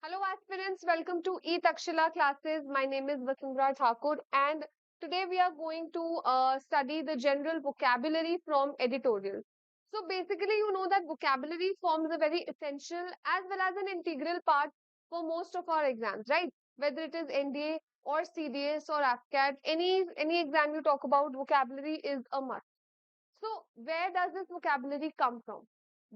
Hello aspirants, welcome to ETakshila Classes. My name is Vasundhra Thakur and today we are going to study the general vocabulary from Editorial. So basically you know that vocabulary forms a very essential as well as an integral part for most of our exams, right? Whether it is NDA or CDS or Afcat, any exam you talk about, vocabulary is a must. So, where does this vocabulary come from?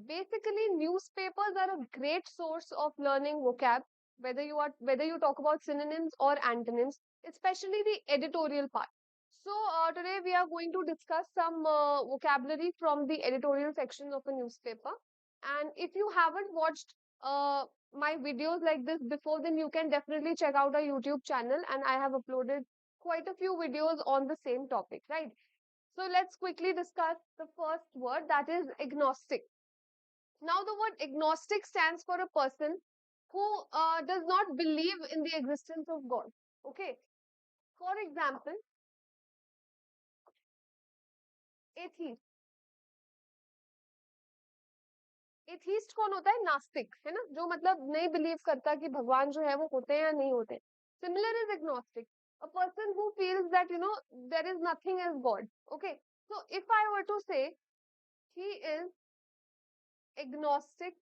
Basically, newspapers are a great source of learning vocab, whether you talk about synonyms or antonyms, especially the editorial part. So, today we are going to discuss some vocabulary from the editorial section of a newspaper. And if you haven't watched my videos like this before, then you can definitely check out our YouTube channel, and I have uploaded quite a few videos on the same topic, right? So let's quickly discuss the first word, that is agnostic. Now, the word agnostic stands for a person who does not believe in the existence of God. Okay. For example, atheist. Atheist कौन होता है? नास्तिक, है ना, जो मतलब नहीं believe करता कि भगवान जो है वो होते हैं या नहीं होते. Similar is agnostic, a person who feels that there is nothing as God. Okay, so if I were to say he is agnostic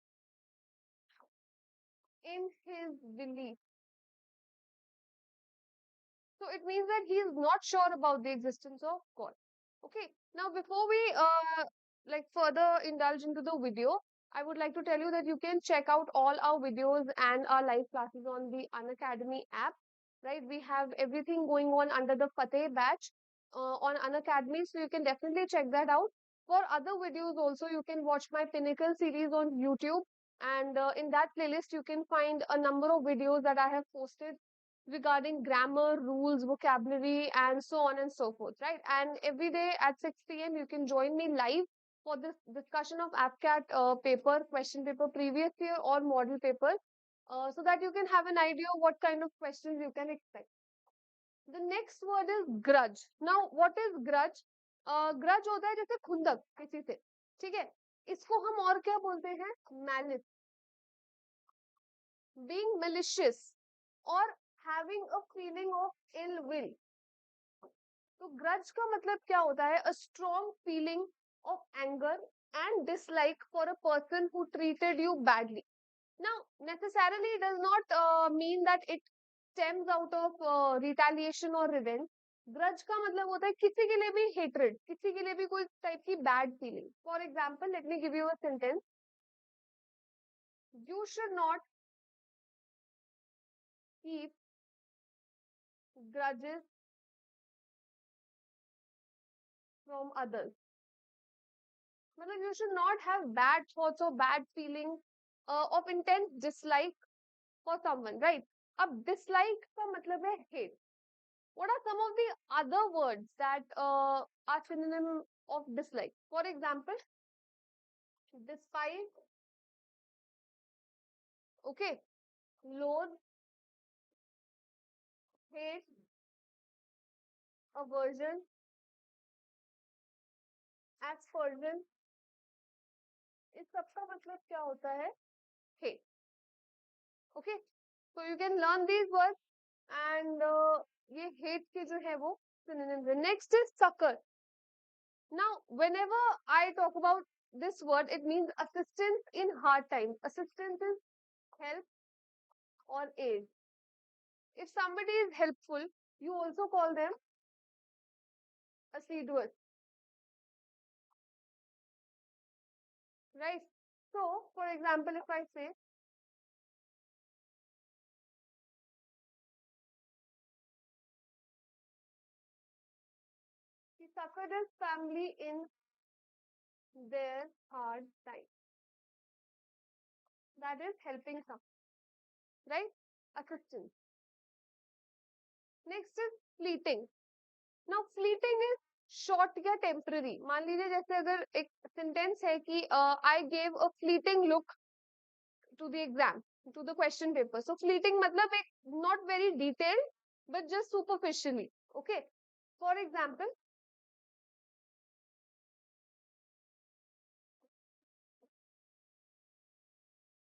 in his belief, so it means that he is not sure about the existence of God. Okay. Now, before we further indulge into the video, I would like to tell you that you can check out all our videos and our live classes on the UNACADEMY app. Right? We have everything going on under the Fateh batch on UNACADEMY, so you can definitely check that out. For other videos also, you can watch my Pinnacle series on YouTube, and in that playlist, you can find a number of videos that I have posted regarding grammar, rules, vocabulary, and so on and so forth, right? And every day at 6 p.m., you can join me live for this discussion of Afcat paper, question paper, previous year or model paper, so that you can have an idea of what kind of questions you can expect. The next word is grudge. Now, what is grudge? Grudge होता है जैसे खुंदक किसी से, ठीक है? इसको हम और क्या बोलते हैं? Malice. Being malicious or having a feeling of ill will. तो grudge का मतलब क्या होता है? A strong feeling of anger and dislike for a person who treated you badly. Now, necessarily it does not mean that it stems out of retaliation or revenge. Grudge का मतलब होता है किसी के लिए भी hatred, किसी के लिए भी कोई type की bad feeling. For example, let me give you a sentence. You should not keep grudges from others. मतलब you should not have bad thoughts or bad feelings of intense dislike for someone, right? अब dislike का मतलब है hate. What are some of the other words that are synonym of dislike? For example, despise, okay, loathe, hate, aversion, aspersion. इस सब का मतलब क्या होता है? Hate. Okay, so you can learn these words and ये hate के जो है वो synonyms है. Next is succor. Now, whenever I talk about this word, it means assistance in hard times. Assistance is help or aid. If somebody is helpful, you also call them assiduous, right? So, for example, if I say, he succored his family in their hard time. That is helping some, right? Assistance. Next is fleeting. Now, fleeting is short या temporary. मान लीजिए जैसे अगर एक sentence है कि I gave a fleeting look to the exam, to the question paper. So, fleeting मतलब एक not very detailed, but just superficially. Okay. For example,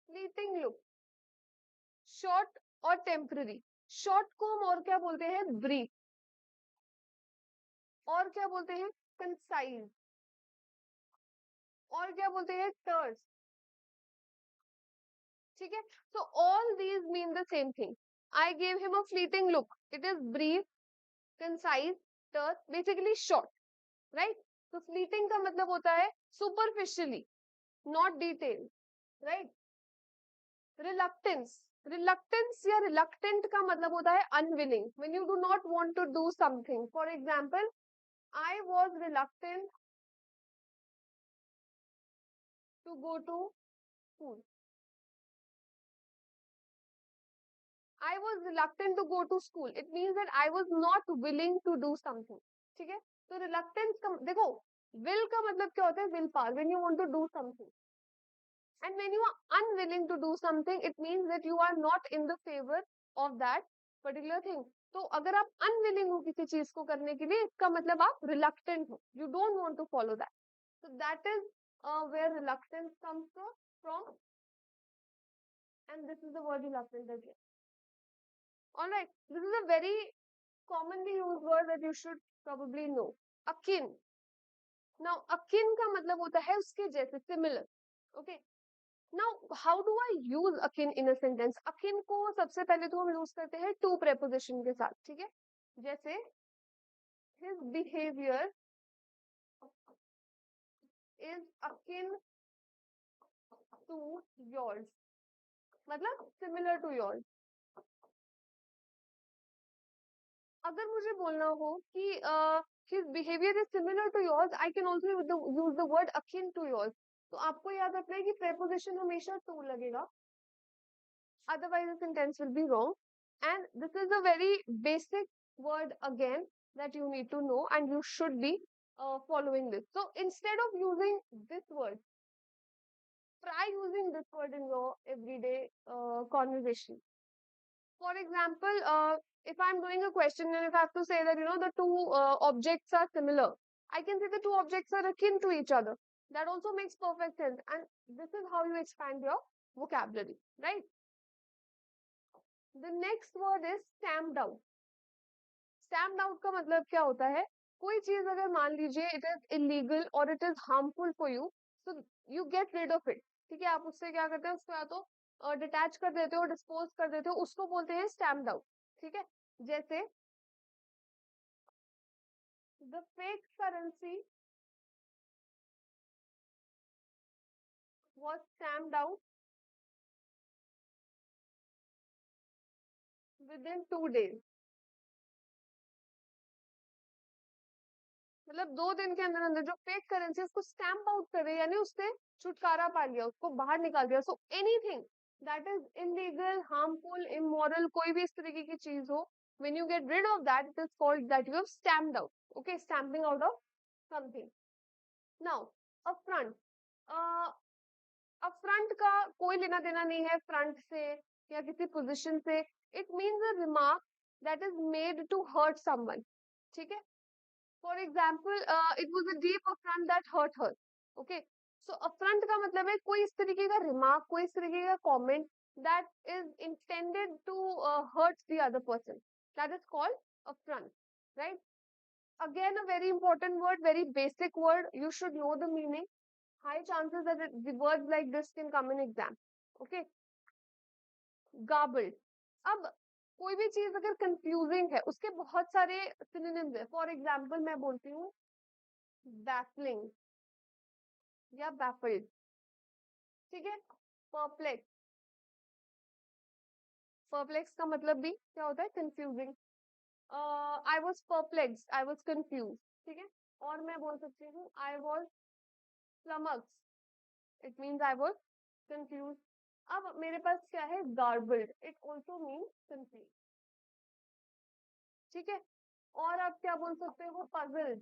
fleeting look. Short और टेम्पररी। शॉर्ट को हम और क्या बोलते हैं? ब्रीफ। और क्या बोलते हैं? कंसाइज। और क्या बोलते हैं? टर्स। ठीक है, so all these mean the same thing. I gave him a fleeting look. It is brief, concise, terse, basically short, right? So fleeting का मतलब होता है superficially, not detailed, right? Reluctance. Reluctance या reluctant का मतलब होता है unwilling. When you do not want to do something. For example, I was reluctant to go to school. I was reluctant to go to school. It means that I was not willing to do something. ठीक है, तो reluctance का देखो, will का मतलब क्या होता है? Will power, when you want to do something. And when you are unwilling to do something, it means that you are not in the favor of that particular thing. तो अगर आप unwilling हो किसी चीज को करने के लिए, इसका मतलब आप reluctant हो. You don't want to follow that. So that is where reluctance comes from. And this is the word reluctant again. All right, this is a very commonly used word that you should probably know. Akin. Now, akin का मतलब होता है उसके जैसे, similar. Okay. Now, how do I use akin in a sentence? Akin को सबसे पहले तो हम यूज करते हैं to preposition के साथ, ठीक है? जैसे his behavior is akin to yours. मतलब similar to yours. अगर मुझे बोलना हो कि his behavior is similar to yours, I can also use the word akin to yours. तो आपको याद रखना है कि preposition हमेशा to लगेगा, otherwise the sentence will be wrong. And this is a very basic word again that you need to know, and you should be following this. So instead of using this word, try using this word in your everyday conversation. For example, if I'm doing a question and if I have to say that, the two objects are similar, I can say the two objects are akin to each other. That also makes perfect sense. And this is how you expand your vocabulary, right? The next word is stamped out. Stamped out का मतलब क्या होता है? कोई चीज अगर मान लीजिए it is illegal or it is harmful for you, so you get rid of it. ठीक है, आप उससे क्या करते हैं? उसको या तो डिटैच कर देते हो, डिस्पोज कर देते हो, उसको बोलते हैं स्टैम्प्ड आउट. ठीक है, जैसे the fake currency was stamped out within 2 days. मतलब 2 दिन के अंदर अंदर जो फेक करेंसी उसको स्टैम्प आउट कर रही है, यानी उससे छुटकारा पा लिया, उसको बाहर निकाल दिया. So anything that is illegal, harmful, immoral, कोई भी इस तरीके की चीज हो, when you get rid of that, it is called that you have stamped out. Okay, stamping out of something. Now, a front. Front का कोई लेना देना नहीं है फ्रंट से या किसी पोजीशन से. It means a remark that is made to hurt someone. ठीक है, for example it was a deep affront that hurt her. Okay, so affront का मतलब है कोई इस तरीके का रिमार्क, कोई इस तरीके का comment that is intended to hurt the other person, that is called affront, right? Again, a very important word, very basic word. You should know the meaning. High chances that the words like this can come in exam. Okay, garbled. अब कोई भी चीज अगर confusing है, उसके बहुत सारे synonyms है. फॉर एग्जाम्पल मैं बोलती हूँ baffling या baffled. ठीक है, perplex. perplex का मतलब भी क्या होता है? Confusing. I was perplexed, I was confused. ठीक है, और मैं बोल सकती हूँ I was flummoxed. It means I was confused. अब मेरे पास क्या है? garbled. It also means confused. ठीक है, और आप क्या बोल सकते हो? puzzled.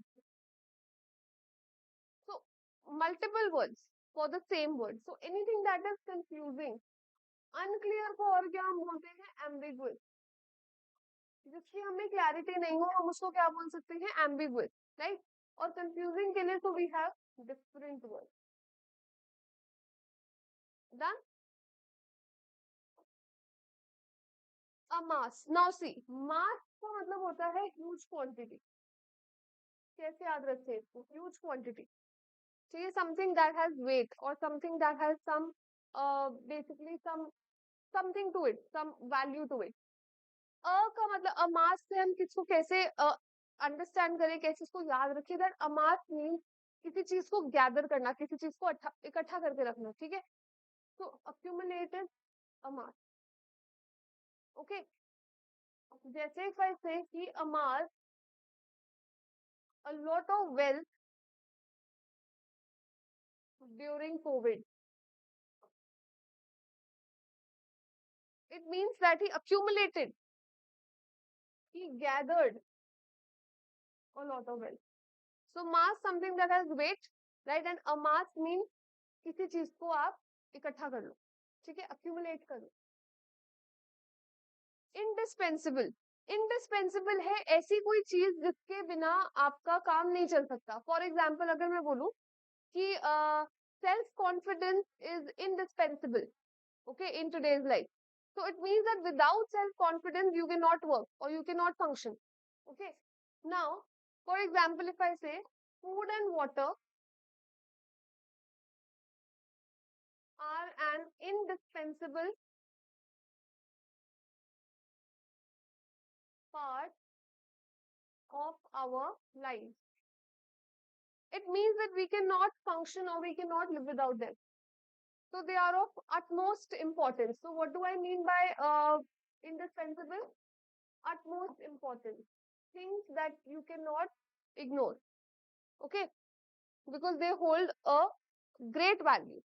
So multiple words for the same word. So anything that is confusing, unclear को और क्या हम बोलते हैं? ambiguous. जिसकी हमें क्लैरिटी नहीं हो, हम उसको क्या बोल सकते हैं? ambiguous, right? और confusing के लिए so we have different words. Done? A mass. Now see, mass का मतलब होता है huge quantity. कैसे याद रखें इसको? Huge quantity. चाहिए something that has weight or something that has some basically something to it, some value to it. अ का मतलब अमास से हम किसको कैसे अंडरस्टैंड करें, कैसे इसको याद रखें? दैट अमास मीन्स किसी चीज को गैदर करना, किसी चीज को इकट्ठा करके रखना, ठीक है? तो अक्यूमुलेटेड अमास, ओके? जैसे इफ आई से कि अमास a lot of wealth during COVID, it means that he accumulated, he gathered a lot of wealth. So mass something that has weight, right? And amass means किसी चीज को आप इकट्ठा कर लो, ठीक है? accumulate कर लो. indispensable, indispensable है ऐसी कोई चीज जिसके बिना आपका काम नहीं चल सकता. फॉर एग्जाम्पल अगर मैं बोलूं कि self confidence is indispensable, okay, in today's life. So it means that without self confidence you cannot work or you cannot function, okay? Now for example if I say food and water are an indispensable part of our lives, it means that we cannot function or we cannot live without them. So they are of utmost importance. So what do I mean by indispensable? Utmost importance, things that you cannot ignore, okay, because they hold a great value,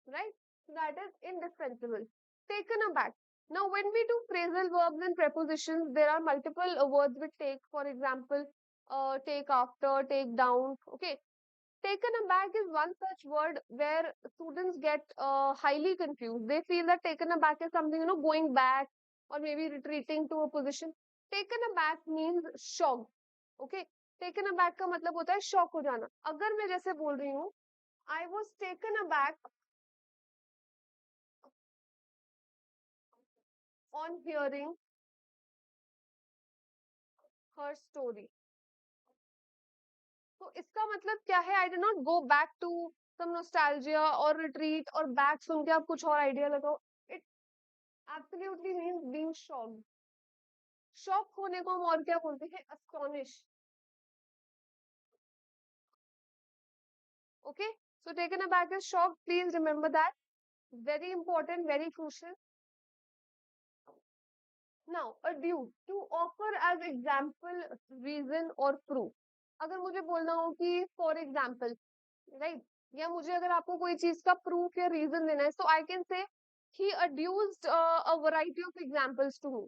right? So that is indispensable. Taken aback. Now when we do phrasal verbs and prepositions, there are multiple words with take. For example, take after, take down, okay? Taken aback is one such word where students get highly confused. They feel that taken aback is something, going back or maybe retreating to a position. Taken aback means shocked. Okay? Taken aback का मतलब होता है shock हो जाना. अगर मैं जैसे बोल रही हूँ, I was taken aback on hearing her story. तो इसका मतलब क्या है? I did not go back to some nostalgia or retreat or back सुन के आप कुछ और आइडिया लगाओ. It absolutely means being shocked. Shock होने को हम और क्या बोलते हैं? astonish. Okay, so taken aback is shocked. Please remember that. Very important, very crucial. Now a due, to offer as example, reason or proof. अगर मुझे बोलना हो कि for example, right, या मुझे अगर आपको कोई चीज का proof या reason देना है, so I can say he adduced a variety of examples to me.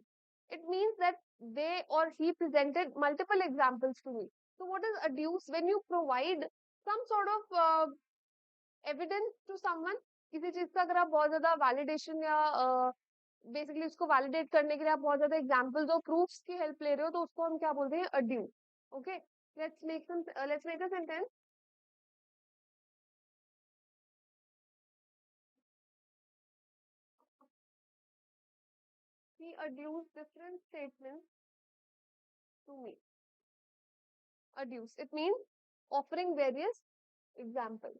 It means that they or he presented multiple examples to me. So what is adduce? When you provide some sort of evidence to someone, किसी चीज का अगर आप बहुत ज्यादा validation या basically उसको validate करने के लिए आप बहुत ज्यादा examples और proofs की help ले रहे हो, तो उसको हम क्या बोलते हैं? adduce. Okay, let's make a sentence. He adduced different statements to me. Adduce, it means offering various examples.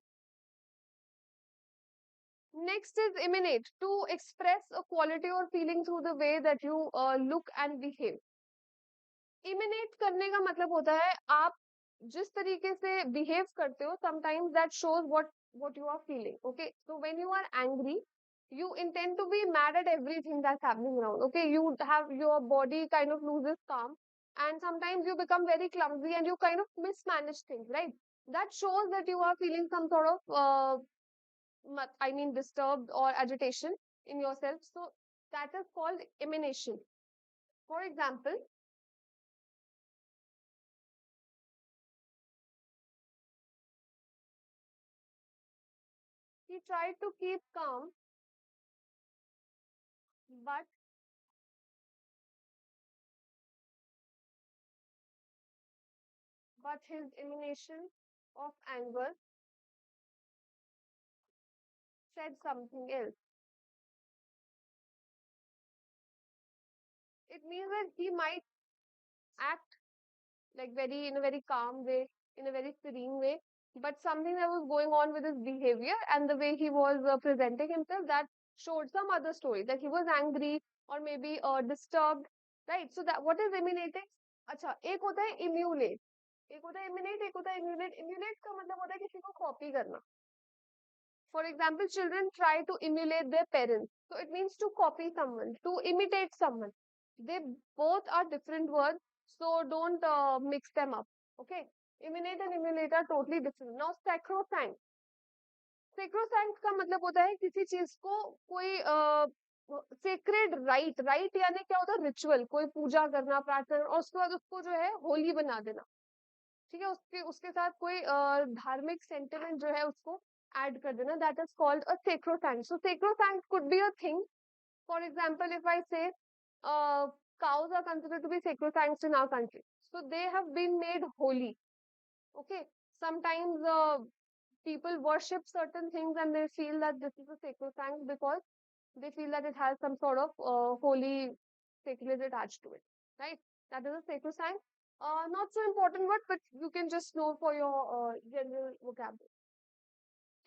Next is emanate, to express a quality or feeling through the way that you look and behave. Emanate करने का मतलब होता है आप जिस तरीके से behave करते हो, sometimes that shows what you are feeling. Okay, so when you are angry, you intend to be mad at everything that's happening around. Okay, you have your body kind of loses calm, and sometimes you become very clumsy and you kind of mismanage things, right? That shows that you are feeling some sort of disturbed or agitation in yourself. So that is called emanation. For example, he tried to keep calm, but his emanation of anger said something else. It means that he might act like very in a very calm way, in a very serene way, but something that was going on with his behavior and the way he was presenting himself, that showed some other story, that he was angry or maybe disturbed, right? So that what is emanating? अच्छा, एक होता है emulate, एक होता है emanate, एक होता है emulate. Emulate का मतलब होता है किसी को copy करना. For example, children try to emulate their parents. So it means to copy someone, to imitate someone. They both are different words, so don't mix them up. Okay? Emanate and emulate are totally different. Now, sacrosanct. Sacrosanct का मतलब होता है किसी चीज को कोई sacred right यानी क्या होता है रिचुअल, कोई पूजा करना, प्रार्थना, और उसके बाद उसको जो है होली बना देना. ठीक है, उसके उसके साथ कोई धार्मिक सेंटिमेंट जो है उसको add kar dena. That is called a sacrosanct. So sacrosanct could be a thing. For example, if I say cows are considered to be sacrosanct in our country, so they have been made holy. Okay, sometimes people worship certain things and they feel that this is a sacrosanct because they feel that it has some sort of holy sacred attached to it, right? That is a sacrosanct. Not so important word, but you can just know for your general vocabulary.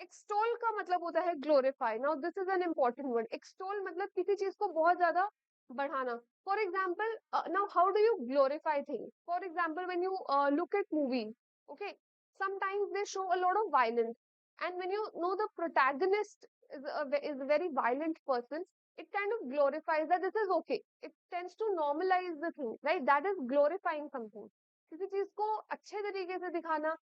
Extol का मतलब होता है glorify. Now this is an important word. Extol मतलब किसी चीज को बहुत ज्यादा बढ़ाना. For example, now how do you glorify things? For example, when you look at movies, okay, sometimes they show a lot of violence, and when you know the protagonist is a very violent person, it kind of glorifies that this is okay. It tends to normalize the thing, right? That is glorifying something. किसी चीज को अच्छे तरीके से दिखाना,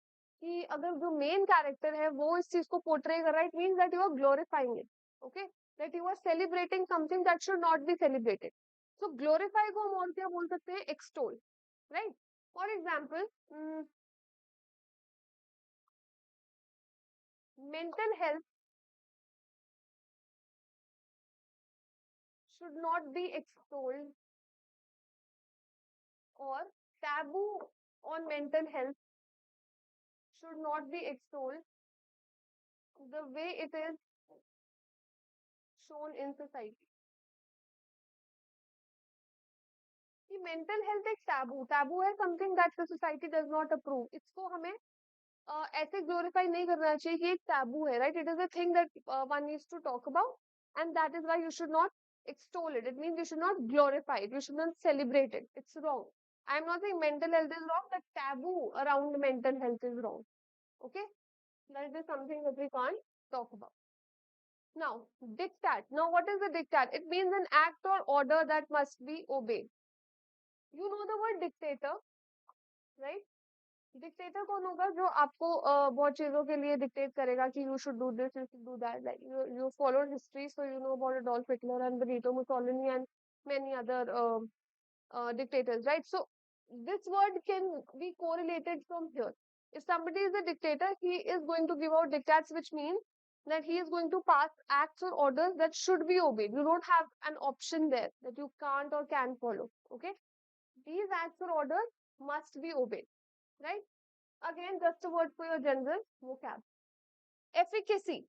कि अगर जो मेन कैरेक्टर है वो इस चीज को पोर्ट्रे कर रहा है, it means that you are glorifying it. Okay, that you are celebrating something that should not be celebrated. So glorify को हम और क्या बोल सकते हैं? Extol, right? For example, mental health should not be extolled, or taboo on mental health should not be extolled the way it is shown in society. कि mental health एक taboo है, something that the society does not approve. इसको हमें ऐसे glorify नहीं करना चाहिए कि एक टैबू है, right? It is a thing that one needs to talk about, and that is why you should not extol it. It means you should not glorify it, you should not celebrate it. It's wrong. I am not saying mental health is wrong, the taboo around mental health is wrong. Okay, that is something that we can't talk about. Now, dictat. Now, what is a dictat? It means an act or order that must be obeyed. You know the word dictator, right? Dictator कौन होगा? जो आपको बहुत चीजों के लिए dictate करेगा कि you should do this, you should do that. Like you followed history, so you know about Adolf Hitler and Benito Mussolini and many other dictators, right? So this word can be correlated from here. If somebody is a dictator, he is going to give out dictats, which means that he is going to pass acts or orders that should be obeyed. You don't have an option there that you can't or can follow. Okay, these acts or orders must be obeyed, right? Again, just a word for your general vocab. Efficacy.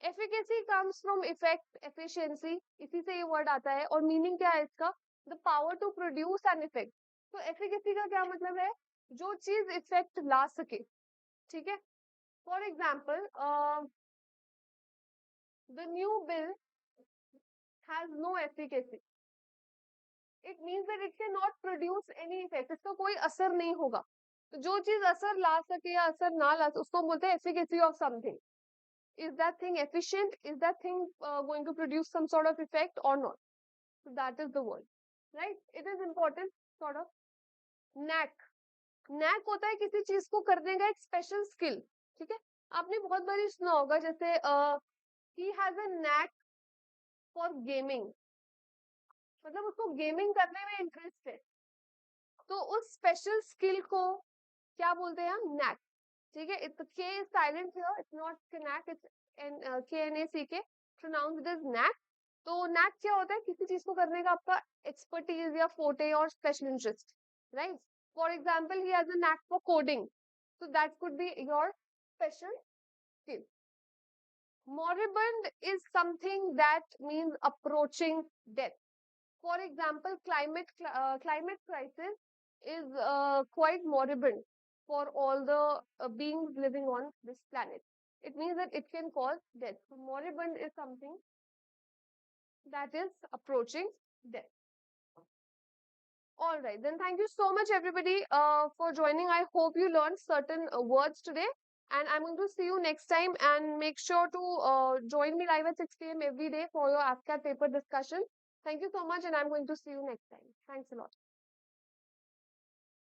Efficacy comes from effect, efficiency. इसी से ये word आता है. और meaning क्या है इसका? The power to produce an effect. तो efficacy का क्या मतलब है? जो चीज effect ला सके. ठीक है? For example, the new bill has no efficacy. It means that it cannot produce any effect. इसका कोई असर नहीं होगा. तो जो चीज असर ला सके या असर ना ला सके, उसको बोलते हैं efficacy of something. Is that thing efficient? Is that thing going to produce some sort of effect or not? So that is the word, right? It is important, sort of. Knack. Knack होता है किसी चीज को करने का एक special skill. ठीक है? आपने बहुत बार सुना होगा, जैसे he has a knack for gaming. मतलब उसको गेमिंग करने में इंटरेस्ट है, तो उस स्पेशल स्किल को क्या बोलते हैं हम? नैक. ठीक है? इट्स के silent here, it's not connect, it's के एन ए सी के, प्रोनाउंस्ड एज नैक. तो नैक क्या होता है? किसी चीज को करने का आपका एक्सपर्टीज या फोटे और special interest, right? For example, he has a knack for coding, so that could be your special skill. Moribund is something that means approaching death. For example, climate crisis is quite moribund for all the beings living on this planet. It means that it can cause death. So moribund is something that is approaching death. All right, then thank you so much, everybody, for joining. I hope you learned certain words today. And I'm going to see you next time. And make sure to join me live at 6 p.m. every day for your Afcat paper discussion. Thank you so much, and I'm going to see you next time. Thanks a lot.